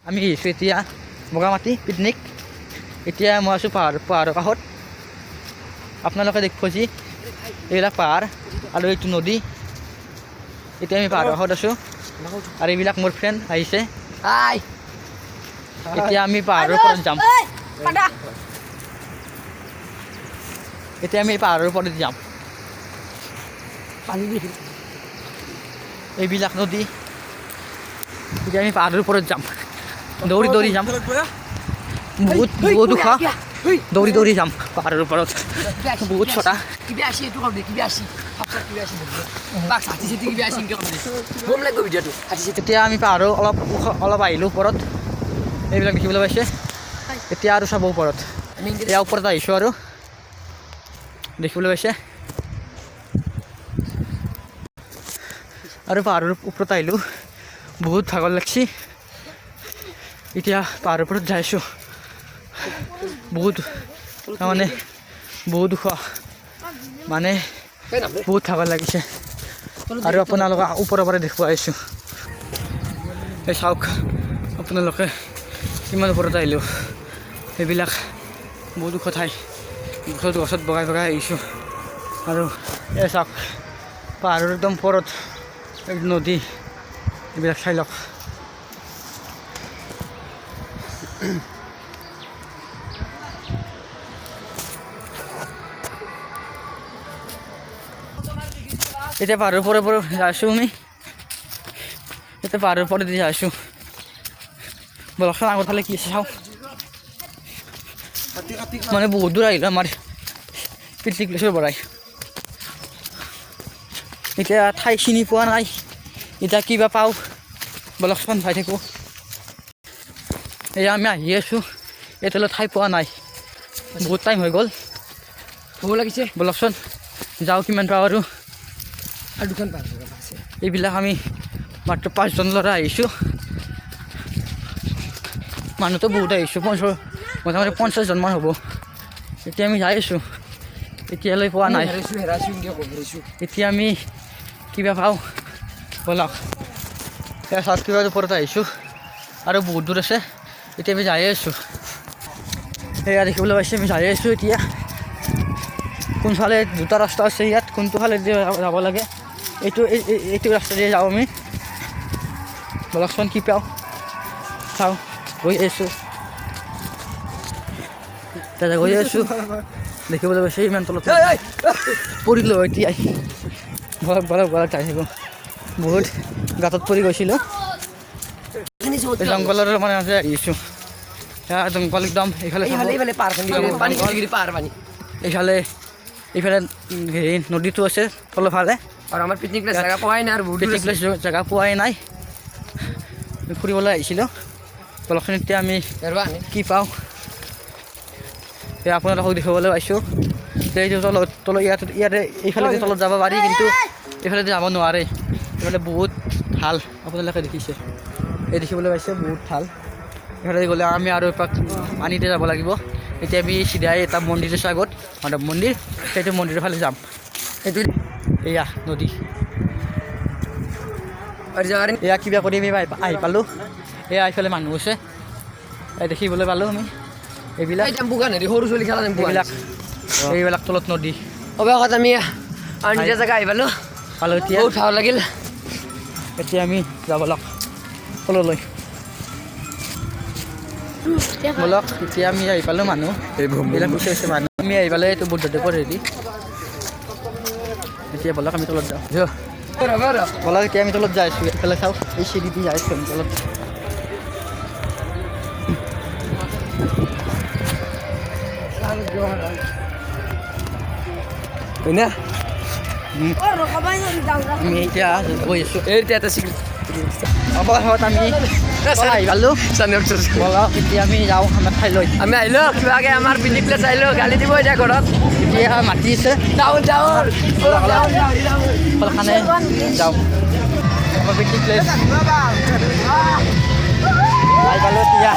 আমি আহিছোঁ এতিয়া বগামাটি পিকনিক। এতিয়া মই আছোঁ পাহাৰৰ কাষত। আপোনালোকে দেখিব যি এইবিলাক পাহাৰ আৰু এইটো নদী। এতিয়া আমি পাহাৰৰ কাষত আছোঁ আৰু এইবিলাক মোৰ ফ্ৰেণ্ড আহিছে। এতিয়া আমি পাহাৰৰ ওপৰত যাম। এতিয়া আমি পাহাৰৰ ওপৰত যাম। এইবিলাক নদী। এতিয়া আমি পাহাৰৰ ওপৰত যাম। দৌৰি দৌৰি যাম। বহুত ওখ। দৌৰি দৌৰি যাম পাহাৰৰ ওপৰত। বহুত ছটা। এতিয়া আমি পাহাৰৰ অলপ আহিলোঁ ওপৰত। এইবিলাক দেখিবলৈ পাইছে। এতিয়া আৰু চাব ওপৰত। ইয়াৰ ওপৰত আহিছোঁ আৰু দেখিবলৈ পাইছে। আৰু পাহাৰৰ ওপৰত আহিলোঁ। বহুত ভাগৰ লাগছি। এতিয়া পাহাৰৰ ওপৰত যাই আছোঁ। বহুত তাৰমানে বহুত ওখ, মানে বহুত ভাগৰ লাগিছে। আৰু আপোনালোকে ওপৰৰ পৰা দেখিব আহিছোঁ। এই চাওক আপোনালোকে কিমান ওপৰত আহিলোঁ। সেইবিলাক বহুত ওখ ঠাই। গছত বগাই বগাই আহিছোঁ। আৰু এই চাওক পাহাৰৰ একদম ওপৰত নদী। এইবিলাক চাই লওক। এতিয়া পাহাৰৰ ওপৰৰ পৰা যাইছোঁ আমি। এতিয়া পাহাৰৰ ওপৰত দি যাইছোঁ। বলকচোন আগৰ ফালে কি আছে চাওঁ। মানে বহুত দূৰ আহিলোঁ আমাৰ পিকনিক প্লেচৰ পৰাই। এতিয়া ঠাই চিনি পোৱা নাই। এতিয়া কিবা পাওঁ বলকচোন চাই থাকোঁ। এয়া আমি আহি আছোঁ। এতিয়ালৈ ঠাই পোৱা নাই। বহুত টাইম হৈ গ'ল। ভোক লাগিছে। বলকচোন যাওঁ কিমান পাওঁ আৰু দুখন পাওঁ। এইবিলাক আমি মাত্ৰ 5জন ল'ৰা আহিছোঁ। মানুহটো বহুত আহিছোঁ। মোটামুটি 50জনমান হ'ব। এতিয়া আমি যাই আছোঁ। এতিয়ালৈ পোৱা নাই। এতিয়া আমি কিবা পাওঁ বলক। এতিয়া চাওক কিবা ওপৰত আহিছোঁ আৰু বহুত দূৰ আছে। এতিয়া আমি যাই আছোঁ। সেয়া দেখিবলৈ পাইছে আমি যাই আছোঁ। এতিয়া কোনফালে দুটা ৰাস্তা আছে ইয়াত। কোনটো ফালে যাব লাগে এইটো ৰাস্তা দিয়ে যাওঁ আমি। বলকচোন কি পাওঁ চাওঁ। গৈ আছোঁ। তাতে গৈ আছোঁ। দেখিবলৈ পাইছে ইমান তলত পৰিলোঁ। এতিয়া বলক যাই থাকোঁ। বহুত গাঁতত পৰি গৈছিলোঁ। জংঘলৰ মানে আহিছোঁ। জংঘল একদম এইফালে এইফালে হেৰি নদীটো আছে তলৰ ফালে। আৰু আমাৰ পিকনিক প্লেচ জেগা পোৱাই নাই। আৰু পিকনিক প্লেচ জেগা পোৱাই নাই। ফুৰিবলৈ আহিছিলোঁ। বলকচোন এতিয়া আমি কি পাওঁ আপোনালোকক দেখিবলৈ পাইছোঁ। এইটো তলত ইয়াতে এইফালে তলত যাব পাৰি, কিন্তু এইফালে যাব নোৱাৰে। এইফালে বহুত ভাল। আপোনালোকে দেখিছে। এই দেখিবলৈ পাইছে বহুত ভাল। এইফালে গ'লে আমি আৰু এপাক পানীতে যাব লাগিব। এতিয়া আমি চিধাই এটা মন্দিৰ আছে আগত, মাধৱ মন্দিৰ। সেইটো মন্দিৰৰ ফালে যাম। সেইটো এয়া নদী। এয়া কিবা কৰি আমি আহি পালোঁ। এয়া এইফালে মানুহ আছে। দেখিবলৈ পালোঁ আমি এইবিলাক সৰু চলি খেলা এইবিলাক তলত নদী। অৱশেষত আমি নিজৰ জেগা আহি পালোঁ। এতিয়া বহুত ভাল লাগিল। এতিয়া আমি যাব লওক তললৈ। বলক এতিয়া আমি আহি পালোঁ। মানুহ এইবিলাক গুচি আছে। মানুহ আমি আহি পালোঁ এইটো বুদ্ধদেৱৰ হেৰি। এতিয়া বলক আমি তলত যাওঁ। বলক এতিয়া আমি তলত যাই আছোঁ। এইফালে চাওক এই চিৰি দি যাই আছোঁ আমি তলত। হয়নে আমি এতিয়া গৈ আছোঁ। অৱশেষত আমি আহি পালোঁ। বলক এতিয়া আমি যাওঁ আমাৰ ঠাইলৈ। আমি আহিলোঁ কিবাকৈ আমাৰ পিকনিক প্লেচ আহিলোঁ। গালি দিব এতিয়া ঘৰত। এতিয়া মাতি আছে ফলখানে যাওঁ আমাৰ পিকনিক প্লেচ আহি পালোঁ এতিয়া।